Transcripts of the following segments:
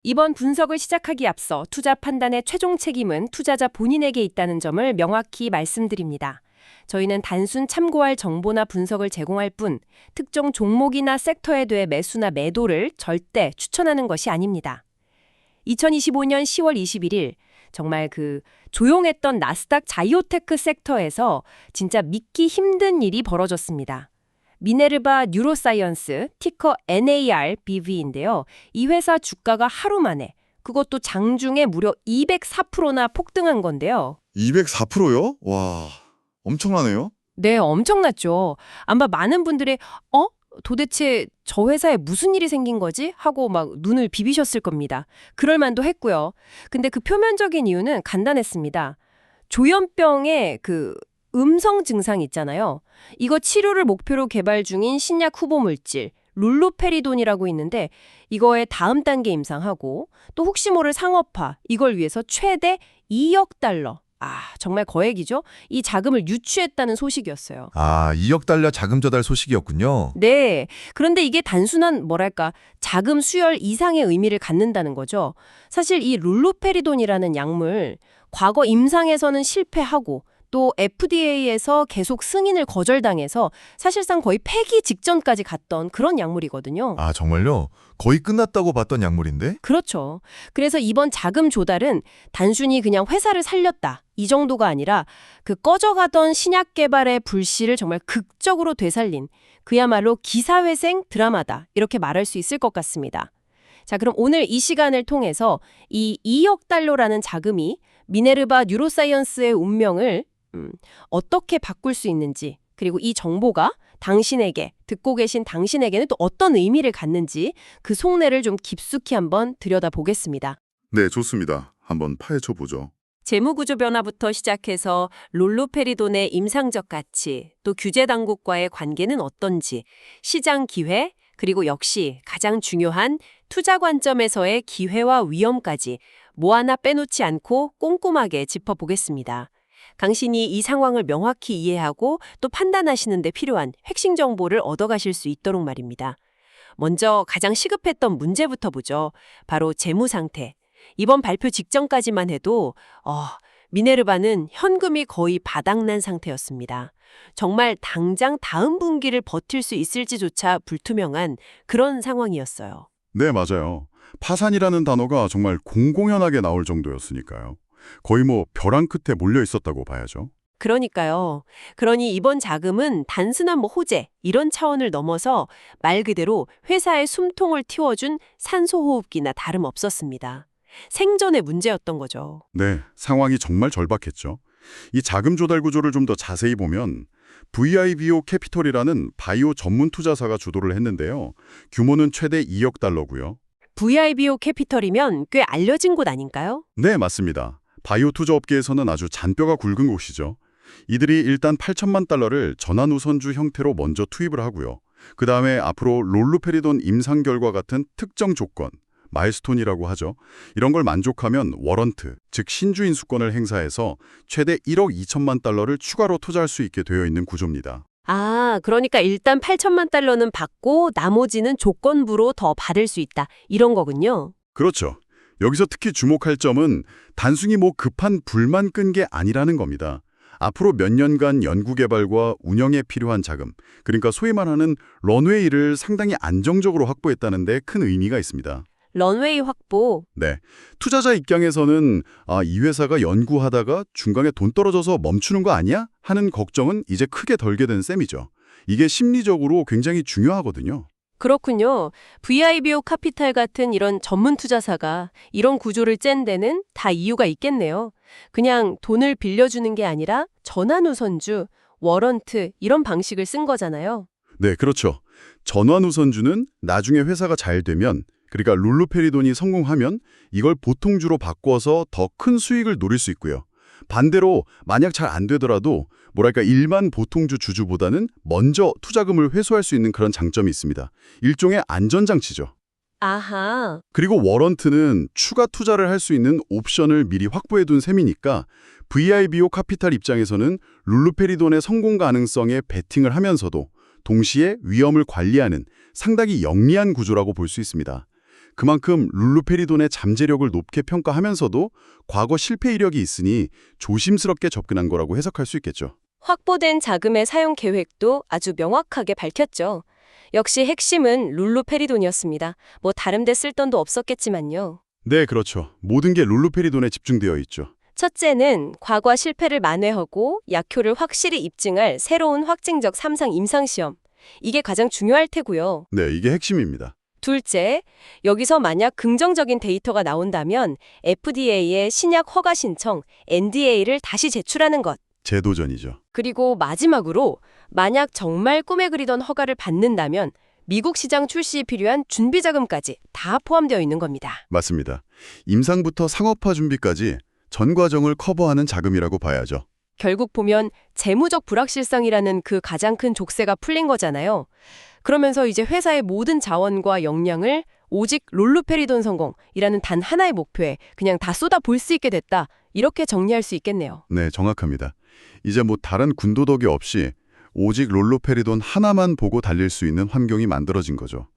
이번 분석을 시작하기 앞서 투자 판단의 최종 책임은 투자자 본인에게 있다는 점을 명확히 말씀드립니다. 저희는 단순 참고할 정보나 분석을 제공할 뿐 특정 종목이나 섹터에 대해 매수나 매도를 절대 추천하는 것이 아닙니다. 2025년 10월 21일 정말 조용했던 나스닥 자이오테크 섹터에서 진짜 믿기 힘든 일이 벌어졌습니다. 미네르바 뉴로사이언스, 티커 NARBV인데요. 이 회사 주가가 하루 만에, 그것도 장중에 무려 204%나 폭등한 건데요. 204%요? 와, 엄청나네요. 네, 엄청났죠. 아마 많은 분들의 도대체 저 회사에 무슨 일이 생긴 거지? 하고 막 눈을 비비셨을 겁니다. 그럴 만도 했고요. 근데 그 표면적인 이유는 간단했습니다. 조현병의 음성 증상 있잖아요. 이거 치료를 목표로 개발 중인 신약 후보 물질 룰루페리돈이라고 있는데 이거의 다음 단계 임상하고 또 혹시 모를 상업화 이걸 위해서 최대 2억 달러. 정말 거액이죠? 이 자금을 유치했다는 소식이었어요. 2억 달러 자금 조달 소식이었군요. 네. 그런데 이게 단순한 자금 수혈 이상의 의미를 갖는다는 거죠. 사실 이 룰루페리돈이라는 약물 과거 임상에서는 실패하고 또 FDA에서 계속 승인을 거절당해서 사실상 거의 폐기 직전까지 갔던 그런 약물이거든요. 정말요? 거의 끝났다고 봤던 약물인데? 그렇죠. 그래서 이번 자금 조달은 단순히 그냥 회사를 살렸다 이 정도가 아니라 꺼져가던 신약 개발의 불씨를 정말 극적으로 되살린 그야말로 기사회생 드라마다 이렇게 말할 수 있을 것 같습니다. 자, 그럼 오늘 이 시간을 통해서 이 2억 달러라는 자금이 미네르바 뉴로사이언스의 운명을 어떻게 바꿀 수 있는지, 그리고 이 정보가 듣고 계신 당신에게는 또 어떤 의미를 갖는지 그 속내를 좀 깊숙이 한번 들여다보겠습니다. 네, 좋습니다. 한번 파헤쳐 보죠. 재무구조 변화부터 시작해서 룰루페리돈의 임상적 가치, 또 규제 당국과의 관계는 어떤지, 시장 기회, 그리고 역시 가장 중요한 투자 관점에서의 기회와 위험까지 뭐 하나 빼놓지 않고 꼼꼼하게 짚어보겠습니다. 당신이 이 상황을 명확히 이해하고 또 판단하시는 데 필요한 핵심 정보를 얻어가실 수 있도록 말입니다. 먼저 가장 시급했던 문제부터 보죠. 바로 재무 상태. 이번 발표 직전까지만 해도 미네르바는 현금이 거의 바닥난 상태였습니다. 정말 당장 다음 분기를 버틸 수 있을지조차 불투명한 그런 상황이었어요. 네, 맞아요. 파산이라는 단어가 정말 공공연하게 나올 정도였으니까요. 거의 벼랑 끝에 몰려 있었다고 봐야죠. 그러니까요. 그러니 이번 자금은 단순한 호재 이런 차원을 넘어서 말 그대로 회사의 숨통을 틔워준 산소호흡기나 다름없었습니다. 생존의 문제였던 거죠. 네, 상황이 정말 절박했죠. 이 자금 조달 구조를 좀 더 자세히 보면 VIBO 캐피털이라는 바이오 전문 투자사가 주도를 했는데요. 규모는 최대 2억 달러고요. VIBO 캐피털이면 꽤 알려진 곳 아닌가요? 네, 맞습니다. 바이오 투자 업계에서는 아주 잔뼈가 굵은 곳이죠. 이들이 일단 8천만 달러를 전환우선주 형태로 먼저 투입을 하고요. 그 다음에 앞으로 롤루페리돈 임상 결과 같은 특정 조건, 마일스톤이라고 하죠. 이런 걸 만족하면 워런트, 즉 신주인 수권을 행사해서 최대 1억 2천만 달러를 추가로 투자할 수 있게 되어 있는 구조입니다. 그러니까 일단 8천만 달러는 받고 나머지는 조건부로 더 받을 수 있다. 이런 거군요. 그렇죠. 여기서 특히 주목할 점은 단순히 급한 불만 끈 게 아니라는 겁니다. 앞으로 몇 년간 연구개발과 운영에 필요한 자금, 그러니까 소위 말하는 런웨이를 상당히 안정적으로 확보했다는 데 큰 의미가 있습니다. 런웨이 확보. 네, 투자자 입장에서는 이 회사가 연구하다가 중간에 돈 떨어져서 멈추는 거 아니야? 하는 걱정은 이제 크게 덜게 된 셈이죠. 이게 심리적으로 굉장히 중요하거든요. 그렇군요. VIBO 카피탈 같은 이런 전문 투자사가 이런 구조를 짠 데는 다 이유가 있겠네요. 그냥 돈을 빌려주는 게 아니라 전환우선주, 워런트 이런 방식을 쓴 거잖아요. 네, 그렇죠. 전환우선주는 나중에 회사가 잘 되면, 그러니까 룰루페리돈이 성공하면 이걸 보통주로 바꿔서 더 큰 수익을 노릴 수 있고요. 반대로 만약 잘 안 되더라도 일반 보통주 주주보다는 먼저 투자금을 회수할 수 있는 그런 장점이 있습니다. 일종의 안전장치죠. 아하. 그리고 워런트는 추가 투자를 할 수 있는 옵션을 미리 확보해둔 셈이니까 VIBO 카피탈 입장에서는 룰루페리돈의 성공 가능성에 베팅을 하면서도 동시에 위험을 관리하는 상당히 영리한 구조라고 볼 수 있습니다. 그만큼 룰루페리돈의 잠재력을 높게 평가하면서도 과거 실패 이력이 있으니 조심스럽게 접근한 거라고 해석할 수 있겠죠. 확보된 자금의 사용 계획도 아주 명확하게 밝혔죠. 역시 핵심은 룰루페리돈이었습니다. 뭐 다른 데 쓸 돈도 없었겠지만요. 네, 그렇죠. 모든 게 룰루페리돈에 집중되어 있죠. 첫째는 과거 실패를 만회하고 약효를 확실히 입증할 새로운 확증적 3상 임상시험. 이게 가장 중요할 테고요. 네, 이게 핵심입니다. 둘째, 여기서 만약 긍정적인 데이터가 나온다면 FDA의 신약 허가 신청, NDA를 다시 제출하는 것. 재도전이죠. 그리고 마지막으로 만약 정말 꿈에 그리던 허가를 받는다면 미국 시장 출시에 필요한 준비 자금까지 다 포함되어 있는 겁니다. 맞습니다. 임상부터 상업화 준비까지 전 과정을 커버하는 자금이라고 봐야죠. 결국 보면 재무적 불확실성이라는 그 가장 큰 족쇄가 풀린 거잖아요. 그러면서 이제 회사의 모든 자원과 역량을 오직 롤루페리돈 성공이라는 단 하나의 목표에 그냥 다 쏟아 부을 수 있게 됐다. 이렇게 정리할 수 있겠네요. 네, 정확합니다. 이제 뭐 다른 군도덕이 없이 오직 롤루페리돈 하나만 보고 달릴 수 있는 환경이 만들어진 거죠.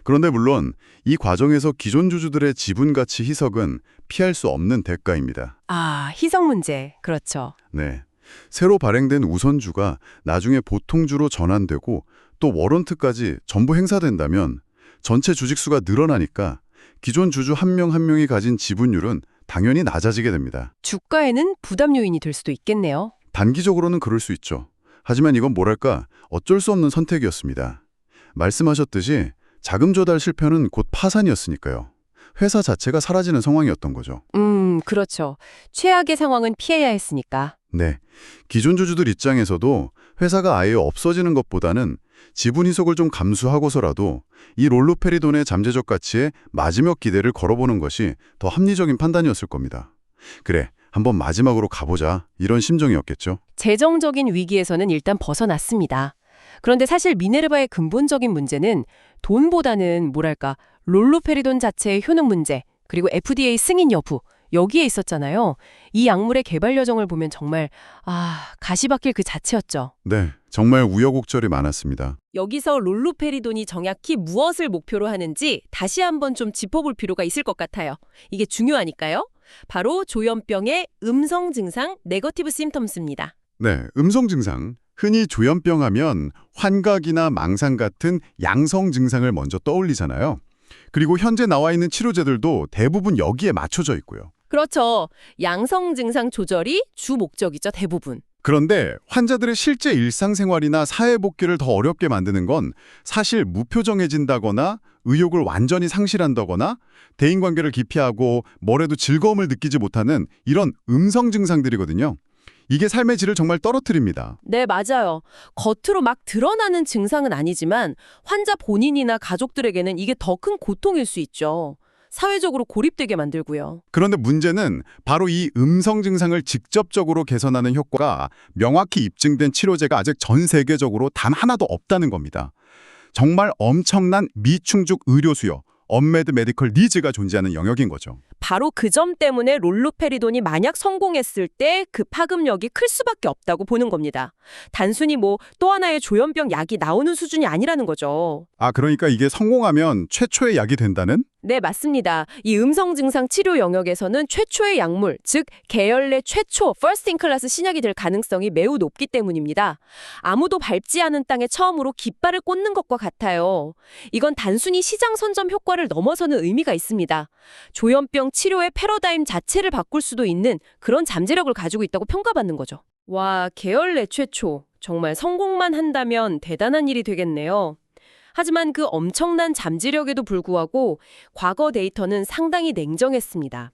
그런데 물론 이 과정에서 기존 주주들의 지분 가치 희석은 피할 수 없는 대가입니다. 아, 희석 문제. 그렇죠. 네. 새로 발행된 우선주가 나중에 보통주로 전환되고 또 워런트까지 전부 행사된다면 전체 주식수가 늘어나니까 기존 주주 한 명 한 명이 가진 지분율은 당연히 낮아지게 됩니다. 주가에는 부담 요인이 될 수도 있겠네요. 단기적으로는 그럴 수 있죠. 하지만 이건 뭐랄까 어쩔 수 없는 선택이었습니다. 말씀하셨듯이 자금 조달 실패는 곧 파산이었으니까요. 회사 자체가 사라지는 상황이었던 거죠. 그렇죠. 최악의 상황은 피해야 했으니까. 네. 기존 주주들 입장에서도 회사가 아예 없어지는 것보다는 지분 희석을 좀 감수하고서라도 이 롤루페리돈의 잠재적 가치에 마지막 기대를 걸어보는 것이 더 합리적인 판단이었을 겁니다. 그래, 한번 마지막으로 가보자. 이런 심정이었겠죠. 재정적인 위기에서는 일단 벗어났습니다. 그런데 사실 미네르바의 근본적인 문제는 돈보다는 뭐랄까 롤루페리돈 자체의 효능 문제 그리고 FDA 승인 여부 여기에 있었잖아요. 이 약물의 개발 여정을 보면 정말 가시밭길 그 자체였죠. 네, 정말 우여곡절이 많았습니다. 여기서 롤루페리돈이 정확히 무엇을 목표로 하는지 다시 한번 좀 짚어볼 필요가 있을 것 같아요. 이게 중요하니까요. 바로 조현병의 음성 증상 네거티브 심텀스입니다. 네, 음성 증상. 흔히 조현병 하면 환각이나 망상 같은 양성 증상을 먼저 떠올리잖아요. 그리고 현재 나와 있는 치료제들도 대부분 여기에 맞춰져 있고요. 그렇죠. 양성 증상 조절이 주 목적이죠, 대부분. 그런데 환자들의 실제 일상생활이나 사회 복귀를 더 어렵게 만드는 건 사실 무표정해진다거나 의욕을 완전히 상실한다거나 대인관계를 기피하고 뭐래도 즐거움을 느끼지 못하는 이런 음성 증상들이거든요. 이게 삶의 질을 정말 떨어뜨립니다. 네, 맞아요. 겉으로 막 드러나는 증상은 아니지만 환자 본인이나 가족들에게는 이게 더 큰 고통일 수 있죠. 사회적으로 고립되게 만들고요. 그런데 문제는 바로 이 음성 증상을 직접적으로 개선하는 효과가 명확히 입증된 치료제가 아직 전 세계적으로 단 하나도 없다는 겁니다. 정말 엄청난 미충족 의료 수요, 언메드 메디컬 니즈가 존재하는 영역인 거죠. 바로 그 점 때문에 롤루페리돈이 만약 성공했을 때 그 파급력이 클 수밖에 없다고 보는 겁니다. 단순히 뭐 또 하나의 조현병 약이 나오는 수준이 아니라는 거죠. 그러니까 이게 성공하면 최초의 약이 된다는? 네, 맞습니다. 이 음성 증상 치료 영역에서는 최초의 약물, 즉 계열 내 최초 퍼스트 인 클래스 신약이 될 가능성이 매우 높기 때문입니다. 아무도 밟지 않은 땅에 처음으로 깃발을 꽂는 것과 같아요. 이건 단순히 시장 선점 효과를 넘어서는 의미가 있습니다. 조현병 치료의 패러다임 자체를 바꿀 수도 있는 그런 잠재력을 가지고 있다고 평가받는 거죠. 와, 계열 내 최초. 정말 성공만 한다면 대단한 일이 되겠네요. 하지만 그 엄청난 잠재력에도 불구하고 과거 데이터는 상당히 냉정했습니다.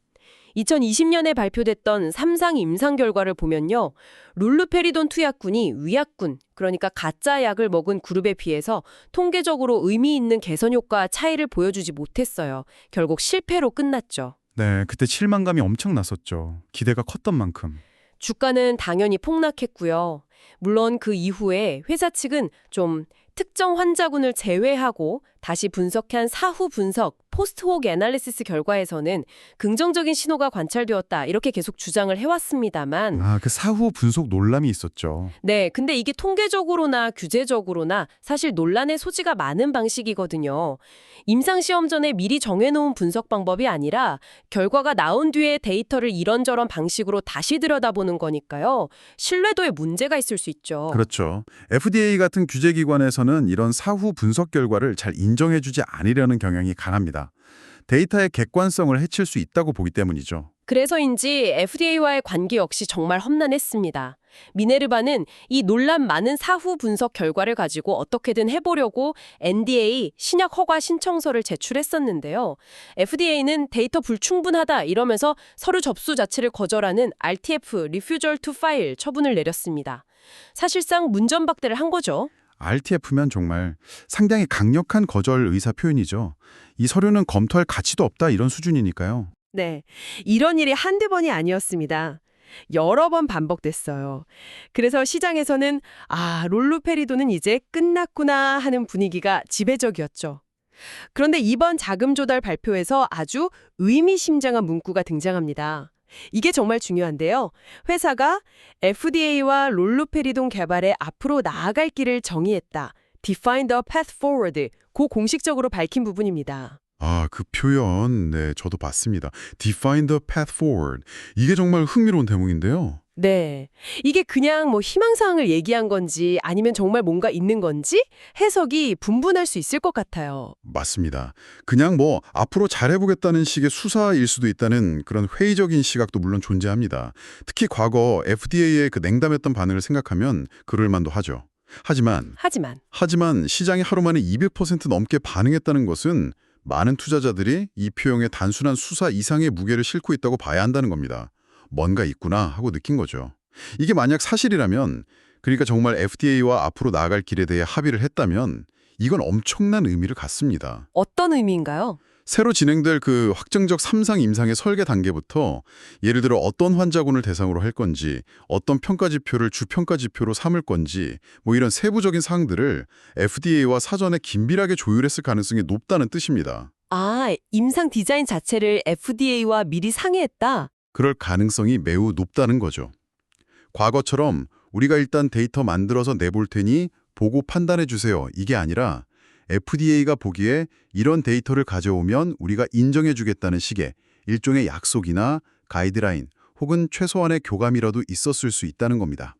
2020년에 발표됐던 3상 임상 결과를 보면요. 룰루페리돈 투약군이 위약군, 그러니까 가짜 약을 먹은 그룹에 비해서 통계적으로 의미 있는 개선 효과 차이를 보여주지 못했어요. 결국 실패로 끝났죠. 네, 그때 실망감이 엄청났었죠. 기대가 컸던 만큼. 주가는 당연히 폭락했고요. 물론 그 이후에 회사 측은 좀 특정 환자군을 제외하고 다시 분석한 사후 분석, 포스트혹 애널리시스 결과에서는 긍정적인 신호가 관찰되었다 이렇게 계속 주장을 해왔습니다만 그 사후 분석 논란이 있었죠. 네, 근데 이게 통계적으로나 규제적으로나 사실 논란의 소지가 많은 방식이거든요. 임상시험 전에 미리 정해놓은 분석 방법이 아니라 결과가 나온 뒤에 데이터를 이런저런 방식으로 다시 들여다보는 거니까요. 신뢰도에 문제가 있을 수 있죠. 그렇죠. FDA 같은 규제기관에서는 이런 사후 분석 결과를 잘 인정해주지 않으려는 경향이 강합니다. 데이터의 객관성을 해칠 수 있다고 보기 때문이죠. 그래서인지 FDA와의 관계 역시 정말 험난했습니다. 미네르바는 이 논란 많은 사후 분석 결과를 가지고 어떻게든 해보려고 NDA 신약 허가 신청서를 제출했었는데요. FDA는 데이터 불충분하다 이러면서 서류 접수 자체를 거절하는 RTF (Refusal to File) 처분을 내렸습니다. 사실상 문전박대를 한 거죠. RTF면 정말 상당히 강력한 거절 의사 표현이죠. 이 서류는 검토할 가치도 없다 이런 수준이니까요. 네, 이런 일이 한두 번이 아니었습니다. 여러 번 반복됐어요. 그래서 시장에서는 롤루페리도는 이제 끝났구나 하는 분위기가 지배적이었죠. 그런데 이번 자금 조달 발표에서 아주 의미심장한 문구가 등장합니다. 이게 정말 중요한데요. 회사가 FDA와 롤루페리돈 개발에 앞으로 나아갈 길을 정의했다. Define the path forward. 고 공식적으로 밝힌 부분입니다. 그 표현, 네, 저도 봤습니다. Define the path forward. 이게 정말 흥미로운 대목인데요. 네. 이게 그냥 희망사항을 얘기한 건지 아니면 정말 뭔가 있는 건지 해석이 분분할 수 있을 것 같아요. 맞습니다. 그냥 앞으로 잘해보겠다는 식의 수사일 수도 있다는 그런 회의적인 시각도 물론 존재합니다. 특히 과거 FDA의 그 냉담했던 반응을 생각하면 그럴 만도 하죠. 하지만 시장이 하루 만에 200% 넘게 반응했다는 것은 많은 투자자들이 이 표현에 단순한 수사 이상의 무게를 싣고 있다고 봐야 한다는 겁니다. 뭔가 있구나 하고 느낀 거죠. 이게 만약 사실이라면, 그러니까 정말 FDA와 앞으로 나아갈 길에 대해 합의를 했다면 이건 엄청난 의미를 갖습니다. 어떤 의미인가요? 새로 진행될 그 확정적 3상 임상의 설계 단계부터 예를 들어 어떤 환자군을 대상으로 할 건지, 어떤 평가지표를 주평가지표로 삼을 건지 이런 세부적인 사항들을 FDA와 사전에 긴밀하게 조율했을 가능성이 높다는 뜻입니다. 임상 디자인 자체를 FDA와 미리 상의했다? 그럴 가능성이 매우 높다는 거죠. 과거처럼 우리가 일단 데이터 만들어서 내볼 테니 보고 판단해 주세요. 이게 아니라 FDA가 보기에 이런 데이터를 가져오면 우리가 인정해 주겠다는 식의 일종의 약속이나 가이드라인 혹은 최소한의 교감이라도 있었을 수 있다는 겁니다.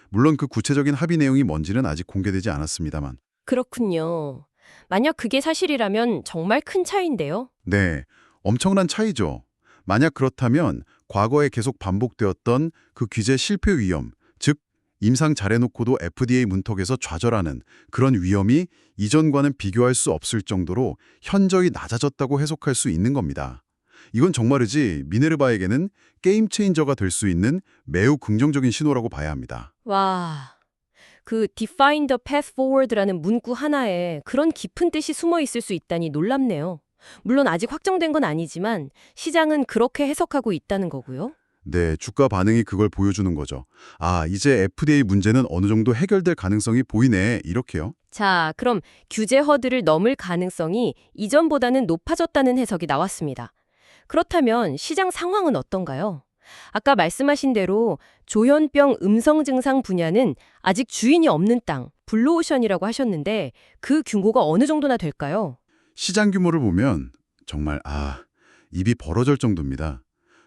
물론 그 구체적인 합의 내용이 뭔지는 아직 공개되지 않았습니다만. 그렇군요. 만약 그게 사실이라면 정말 큰 차이인데요. 네, 엄청난 차이죠. 만약 그렇다면 과거에 계속 반복되었던 그 규제 실패 위험, 즉 임상 잘해놓고도 FDA 문턱에서 좌절하는 그런 위험이 이전과는 비교할 수 없을 정도로 현저히 낮아졌다고 해석할 수 있는 겁니다. 이건 정말이지 미네르바에게는 게임 체인저가 될 수 있는 매우 긍정적인 신호라고 봐야 합니다. 와, 그 Define the path forward라는 문구 하나에 그런 깊은 뜻이 숨어 있을 수 있다니 놀랍네요. 물론 아직 확정된 건 아니지만 시장은 그렇게 해석하고 있다는 거고요. 네, 주가 반응이 그걸 보여주는 거죠. 이제 FDA 문제는 어느 정도 해결될 가능성이 보이네, 이렇게요. 자, 그럼 규제 허들을 넘을 가능성이 이전보다는 높아졌다는 해석이 나왔습니다. 그렇다면 시장 상황은 어떤가요? 아까 말씀하신 대로 조현병 음성 증상 분야는 아직 주인이 없는 땅, 블루오션이라고 하셨는데 그 규모가 어느 정도나 될까요? 시장 규모를 보면 정말 입이 벌어질 정도입니다.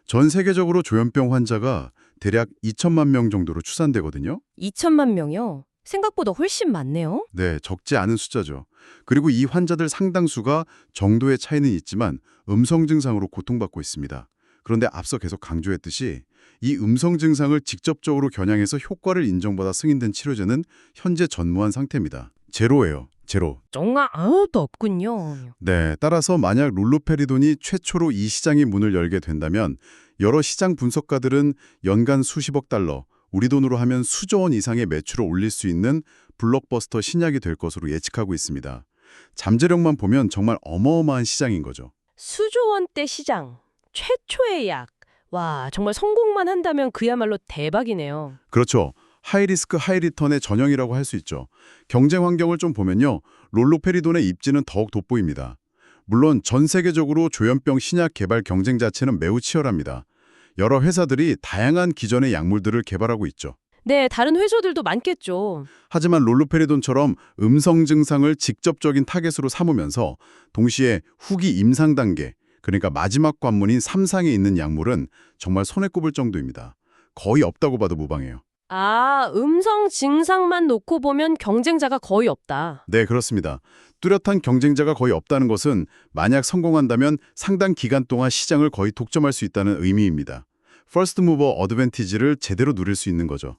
전 세계적으로 조현병 환자가 대략 2천만 명 정도로 추산되거든요. 2천만 명이요? 생각보다 훨씬 많네요. 네, 적지 않은 숫자죠. 그리고 이 환자들 상당수가 정도의 차이는 있지만 음성 증상으로 고통받고 있습니다. 그런데 앞서 계속 강조했듯이 이 음성 증상을 직접적으로 겨냥해서 효과를 인정받아 승인된 치료제는 현재 전무한 상태입니다. 제로예요. 제로. 정말 아무것도 없군요. 네, 따라서 만약 롤루페리돈이 최초로 이 시장의 문을 열게 된다면 여러 시장 분석가들은 연간 수십억 달러, 우리 돈으로 하면 수조 원 이상의 매출을 올릴 수 있는 블록버스터 신약이 될 것으로 예측하고 있습니다. 잠재력만 보면 정말 어마어마한 시장인 거죠. 수조 원대 시장, 최초의 약. 와, 정말 성공만 한다면 그야말로 대박이네요. 그렇죠. 하이리스크 하이리턴의 전형이라고 할 수 있죠. 경쟁 환경을 좀 보면요. 롤루페리돈의 입지는 더욱 돋보입니다. 물론 전 세계적으로 조현병 신약 개발 경쟁 자체는 매우 치열합니다. 여러 회사들이 다양한 기존의 약물들을 개발하고 있죠. 네, 다른 회사들도 많겠죠. 하지만 롤루페리돈처럼 음성 증상을 직접적인 타겟으로 삼으면서 동시에 후기 임상 단계, 그러니까 마지막 관문인 3상에 있는 약물은 정말 손에 꼽을 정도입니다. 거의 없다고 봐도 무방해요. 아, 음성 증상만 놓고 보면 경쟁자가 거의 없다. 네, 그렇습니다. 뚜렷한 경쟁자가 거의 없다는 것은 만약 성공한다면 상당 기간 동안 시장을 거의 독점할 수 있다는 의미입니다. 퍼스트 무버 어드밴티지를 제대로 누릴 수 있는 거죠.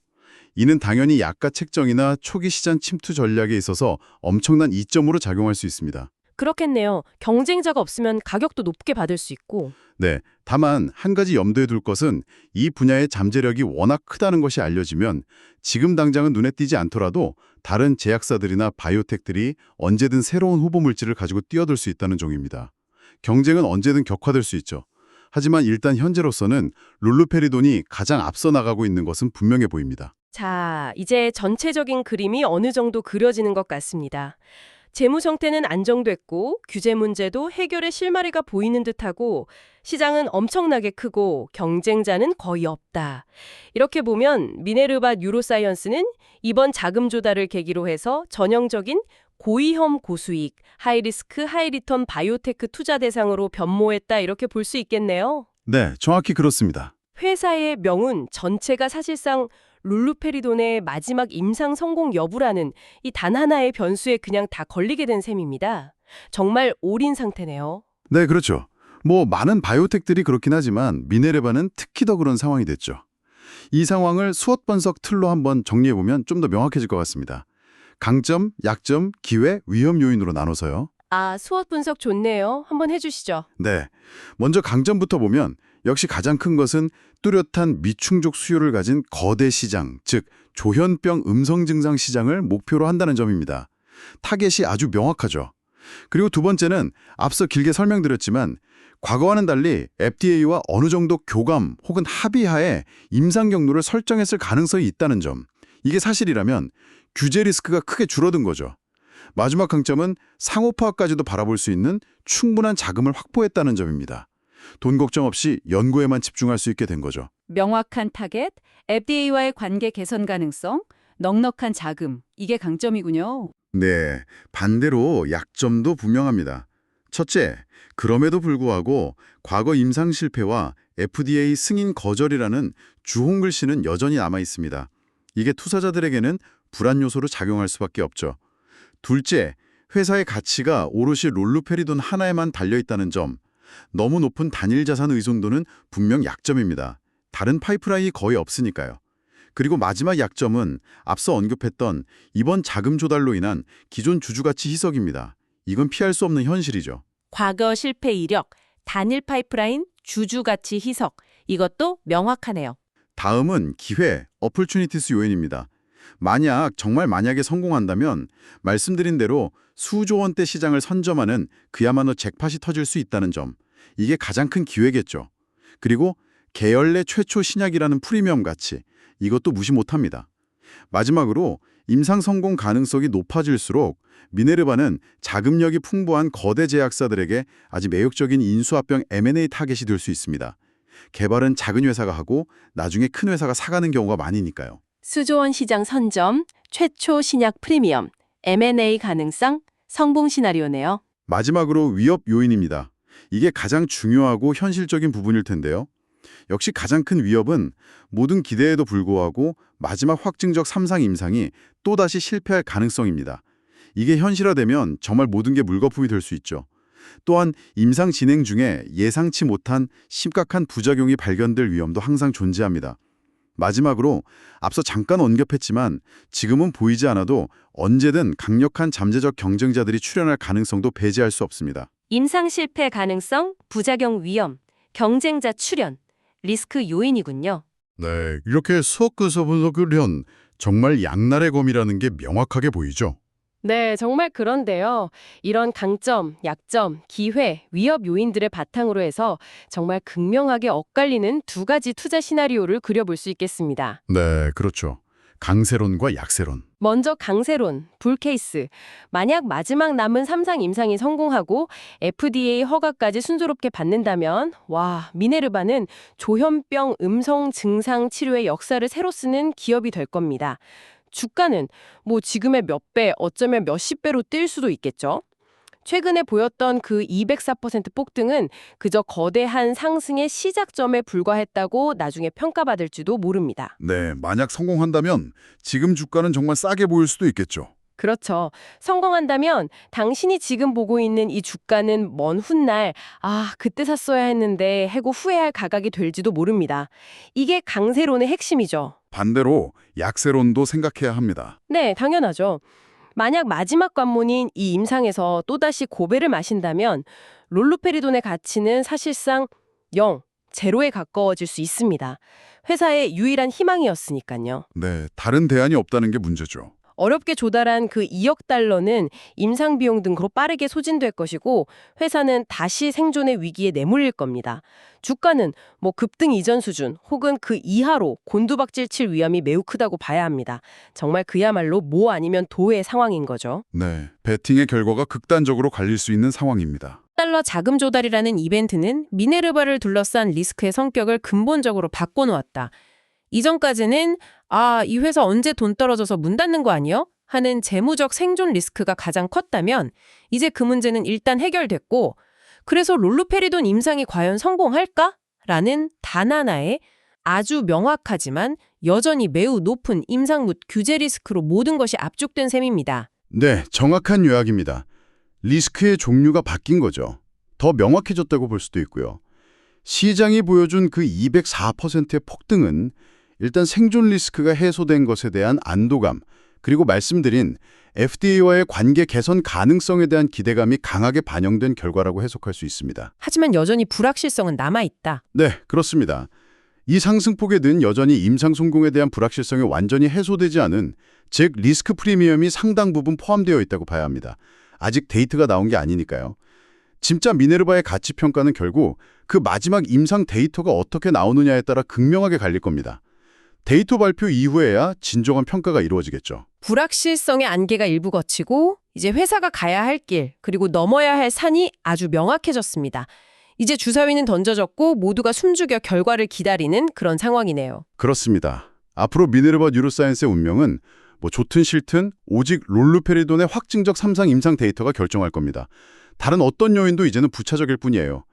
이는 당연히 약가 책정이나 초기 시장 침투 전략에 있어서 엄청난 이점으로 작용할 수 있습니다. 그렇겠네요. 경쟁자가 없으면 가격도 높게 받을 수 있고. 네, 다만 한 가지 염두에 둘 것은 이 분야의 잠재력이 워낙 크다는 것이 알려지면 지금 당장은 눈에 띄지 않더라도 다른 제약사들이나 바이오텍들이 언제든 새로운 후보 물질을 가지고 뛰어들 수 있다는 종입니다. 경쟁은 언제든 격화될 수 있죠. 하지만 일단 현재로서는 룰루페리돈이 가장 앞서 나가고 있는 것은 분명해 보입니다. 자, 이제 전체적인 그림이 어느 정도 그려지는 것 같습니다. 재무 형태는 안정됐고 규제 문제도 해결의 실마리가 보이는 듯하고 시장은 엄청나게 크고 경쟁자는 거의 없다. 이렇게 보면 미네르바 뉴로사이언스는 이번 자금 조달을 계기로 해서 전형적인 고위험 고수익, 하이리스크 하이리턴 바이오테크 투자 대상으로 변모했다 이렇게 볼 수 있겠네요. 네, 정확히 그렇습니다. 회사의 명운 전체가 사실상 룰루페리돈의 마지막 임상 성공 여부라는 이 단 하나의 변수에 그냥 다 걸리게 된 셈입니다. 정말 올인 상태네요. 네, 그렇죠. 많은 바이오텍들이 그렇긴 하지만 미네르바는 특히 더 그런 상황이 됐죠. 이 상황을 수원 분석 틀로 한번 정리해보면 좀 더 명확해질 것 같습니다. 강점, 약점, 기회, 위험 요인으로 나눠서요. 아, 수업 분석 좋네요. 한번 해주시죠. 네, 먼저 강점부터 보면 역시 가장 큰 것은 뚜렷한 미충족 수요를 가진 거대 시장, 즉 조현병 음성 증상 시장을 목표로 한다는 점입니다. 타겟이 아주 명확하죠. 그리고 두 번째는 앞서 길게 설명드렸지만 과거와는 달리 FDA와 어느 정도 교감 혹은 합의하에 임상 경로를 설정했을 가능성이 있다는 점. 이게 사실이라면 규제 리스크가 크게 줄어든 거죠. 마지막 강점은 상호 파악까지도 바라볼 수 있는 충분한 자금을 확보했다는 점입니다. 돈 걱정 없이 연구에만 집중할 수 있게 된 거죠. 명확한 타겟, FDA와의 관계 개선 가능성, 넉넉한 자금, 이게 강점이군요. 네, 반대로 약점도 분명합니다. 첫째, 그럼에도 불구하고 과거 임상 실패와 FDA 승인 거절이라는 주홍글씨는 여전히 남아 있습니다. 이게 투자자들에게는 불안 요소로 작용할 수밖에 없죠. 둘째, 회사의 가치가 오롯이 롤루페리돈 하나에만 달려있다는 점. 너무 높은 단일 자산 의존도는 분명 약점입니다. 다른 파이프라인이 거의 없으니까요. 그리고 마지막 약점은 앞서 언급했던 이번 자금 조달로 인한 기존 주주가치 희석입니다. 이건 피할 수 없는 현실이죠. 과거 실패 이력, 단일 파이프라인, 주주 가치 희석. 이것도 명확하네요. 다음은 기회, 어플추니티스 요인입니다. 정말 만약에 성공한다면 말씀드린 대로 수조 원대 시장을 선점하는 그야말로 잭팟이 터질 수 있다는 점. 이게 가장 큰 기회겠죠. 그리고 계열 내 최초 신약이라는 프리미엄 가치. 이것도 무시 못합니다. 마지막으로 임상 성공 가능성이 높아질수록 미네르바는 자금력이 풍부한 거대 제약사들에게 아주 매력적인 인수합병 M&A 타겟이 될 수 있습니다. 개발은 작은 회사가 하고 나중에 큰 회사가 사가는 경우가 많으니까요. 수조원 시장 선점, 최초 신약 프리미엄, M&A 가능성, 성공 시나리오네요. 마지막으로 위협 요인입니다. 이게 가장 중요하고 현실적인 부분일 텐데요. 역시 가장 큰 위협은 모든 기대에도 불구하고 마지막 확증적 3상 임상이 또다시 실패할 가능성입니다. 이게 현실화되면 정말 모든 게 물거품이 될 수 있죠. 또한 임상 진행 중에 예상치 못한 심각한 부작용이 발견될 위험도 항상 존재합니다. 마지막으로 앞서 잠깐 언급했지만 지금은 보이지 않아도 언제든 강력한 잠재적 경쟁자들이 출현할 가능성도 배제할 수 없습니다. 임상 실패 가능성, 부작용 위험, 경쟁자 출현, 리스크 요인이군요. 네, 이렇게 수업에서 분석을 정말 양날의 검이라는 게 명확하게 보이죠. 네, 정말 그런데요. 이런 강점, 약점, 기회, 위협 요인들을 바탕으로 해서 정말 극명하게 엇갈리는 두 가지 투자 시나리오를 그려볼 수 있겠습니다. 네, 그렇죠. 강세론과 약세론. 먼저 강세론, 불케이스. 만약 마지막 남은 3상 임상이 성공하고 FDA 허가까지 순조롭게 받는다면 와, 미네르바는 조현병 음성 증상 치료의 역사를 새로 쓰는 기업이 될 겁니다. 주가는 뭐 지금의 몇 배, 어쩌면 몇십 배로 뛸 수도 있겠죠. 최근에 보였던 그 204% 폭등은 그저 거대한 상승의 시작점에 불과했다고 나중에 평가받을지도 모릅니다. 네, 만약 성공한다면 지금 주가는 정말 싸게 보일 수도 있겠죠. 그렇죠. 성공한다면 당신이 지금 보고 있는 이 주가는 먼 훗날 아, 그때 샀어야 했는데 하고 후회할 가격이 될지도 모릅니다. 이게 강세론의 핵심이죠. 반대로 약세론도 생각해야 합니다. 네, 당연하죠. 만약 마지막 관문인 이 임상에서 또다시 고배를 마신다면 롤루페리돈의 가치는 사실상 0, 제로에 가까워질 수 있습니다. 회사의 유일한 희망이었으니까요. 네, 다른 대안이 없다는 게 문제죠. 어렵게 조달한 그 2억 달러는 임상 비용 등으로 빠르게 소진될 것이고 회사는 다시 생존의 위기에 내몰릴 겁니다. 주가는 뭐 급등 이전 수준 혹은 그 이하로 곤두박질 칠 위험이 매우 크다고 봐야 합니다. 정말 그야말로 모 아니면 도의 상황인 거죠. 네, 베팅의 결과가 극단적으로 갈릴 수 있는 상황입니다. 달러 자금 조달이라는 이벤트는 미네르바를 둘러싼 리스크의 성격을 근본적으로 바꿔놓았다. 이전까지는 이 회사 언제 돈 떨어져서 문 닫는 거 아니요? 하는 재무적 생존 리스크가 가장 컸다면 이제 그 문제는 일단 해결됐고 그래서 롤루페리돈 임상이 과연 성공할까? 라는 단 하나의 아주 명확하지만 여전히 매우 높은 임상 및 규제 리스크로 모든 것이 압축된 셈입니다. 네, 정확한 요약입니다. 리스크의 종류가 바뀐 거죠. 더 명확해졌다고 볼 수도 있고요. 시장이 보여준 그 204%의 폭등은 일단 생존 리스크가 해소된 것에 대한 안도감, 그리고 말씀드린 FDA와의 관계 개선 가능성에 대한 기대감이 강하게 반영된 결과라고 해석할 수 있습니다. 하지만 여전히 불확실성은 남아있다. 네, 그렇습니다. 이 상승폭에는 여전히 임상 성공에 대한 불확실성이 완전히 해소되지 않은, 즉 리스크 프리미엄이 상당 부분 포함되어 있다고 봐야 합니다. 아직 데이터가 나온 게 아니니까요. 진짜 미네르바의 가치 평가는 결국 그 마지막 임상 데이터가 어떻게 나오느냐에 따라 극명하게 갈릴 겁니다. 데이터 발표 이후에야 진정한 평가가 이루어지겠죠. 불확실성의 안개가 일부 걷히고 이제 회사가 가야 할 길, 그리고 넘어야 할 산이 아주 명확해졌습니다. 이제 주사위는 던져졌고 모두가 숨죽여 결과를 기다리는 그런 상황이네요. 그렇습니다. 앞으로 미네르바 뉴로사이언스의 운명은 뭐 좋든 싫든 오직 롤루페리돈의 확증적 3상 임상 데이터가 결정할 겁니다. 다른 어떤 요인도 이제는 부차적일 뿐이에요.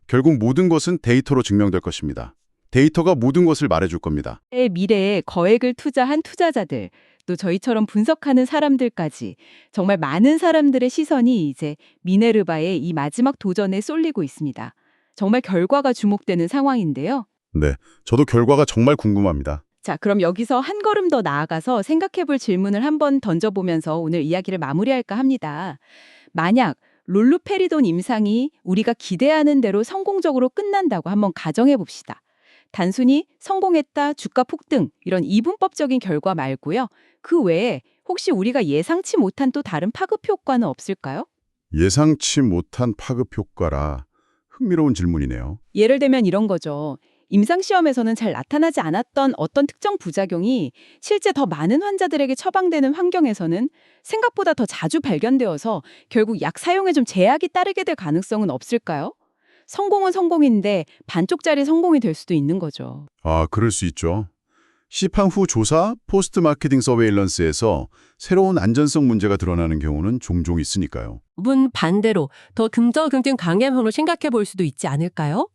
결국 모든 것은 데이터로 증명될 것입니다. 데이터가 모든 것을 말해줄 겁니다. 미래에 거액을 투자한 투자자들, 또 저희처럼 분석하는 사람들까지 정말 많은 사람들의 시선이 이제 미네르바의 이 마지막 도전에 쏠리고 있습니다. 정말 결과가 주목되는 상황인데요. 네, 저도 결과가 정말 궁금합니다. 자, 그럼 여기서 한 걸음 더 나아가서 생각해볼 질문을 한번 던져보면서 오늘 이야기를 마무리할까 합니다. 만약 롤루페리돈 임상이 우리가 기대하는 대로 성공적으로 끝난다고 한번 가정해봅시다. 단순히 성공했다, 주가 폭등 이런 이분법적인 결과 말고요. 그 외에 혹시 우리가 예상치 못한 또 다른 파급 효과는 없을까요? 예상치 못한 파급 효과라 흥미로운 질문이네요. 예를 들면 이런 거죠. 임상시험에서는 잘 나타나지 않았던 어떤 특정 부작용이 실제 더 많은 환자들에게 처방되는 환경에서는 생각보다 더 자주 발견되어서 결국 약 사용에 좀 제약이 따르게 될 가능성은 없을까요? 성공은 성공인데 반쪽짜리 성공이 될 수도 있는 거죠. 그럴 수 있죠. 시판 후 조사, 포스트 마케팅 서베일런스에서 새로운 안전성 문제가 드러나는 경우는 종종 있으니까요. 문 반대로 더 긍정적인 방향으로 생각해 볼 수도 있지 않을까요?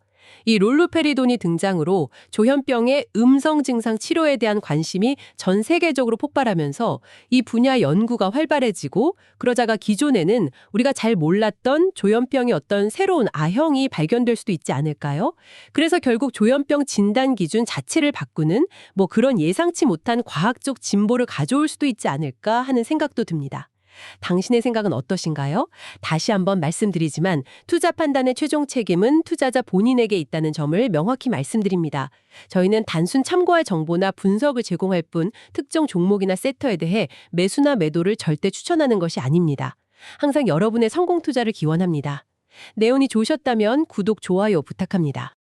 이 롤루페리돈이 등장으로 조현병의 음성 증상 치료에 대한 관심이 전 세계적으로 폭발하면서 이 분야 연구가 활발해지고 그러다가 기존에는 우리가 잘 몰랐던 조현병의 어떤 새로운 아형이 발견될 수도 있지 않을까요? 그래서 결국 조현병 진단 기준 자체를 바꾸는 뭐 그런 예상치 못한 과학적 진보를 가져올 수도 있지 않을까 하는 생각도 듭니다. 당신의 생각은 어떠신가요? 다시 한번 말씀드리지만 투자 판단의 최종 책임은 투자자 본인에게 있다는 점을 명확히 말씀드립니다. 저희는 단순 참고할 정보나 분석을 제공할 뿐 특정 종목이나 섹터에 대해 매수나 매도를 절대 추천하는 것이 아닙니다. 항상 여러분의 성공 투자를 기원합니다. 내용이 좋으셨다면 구독, 좋아요 부탁합니다.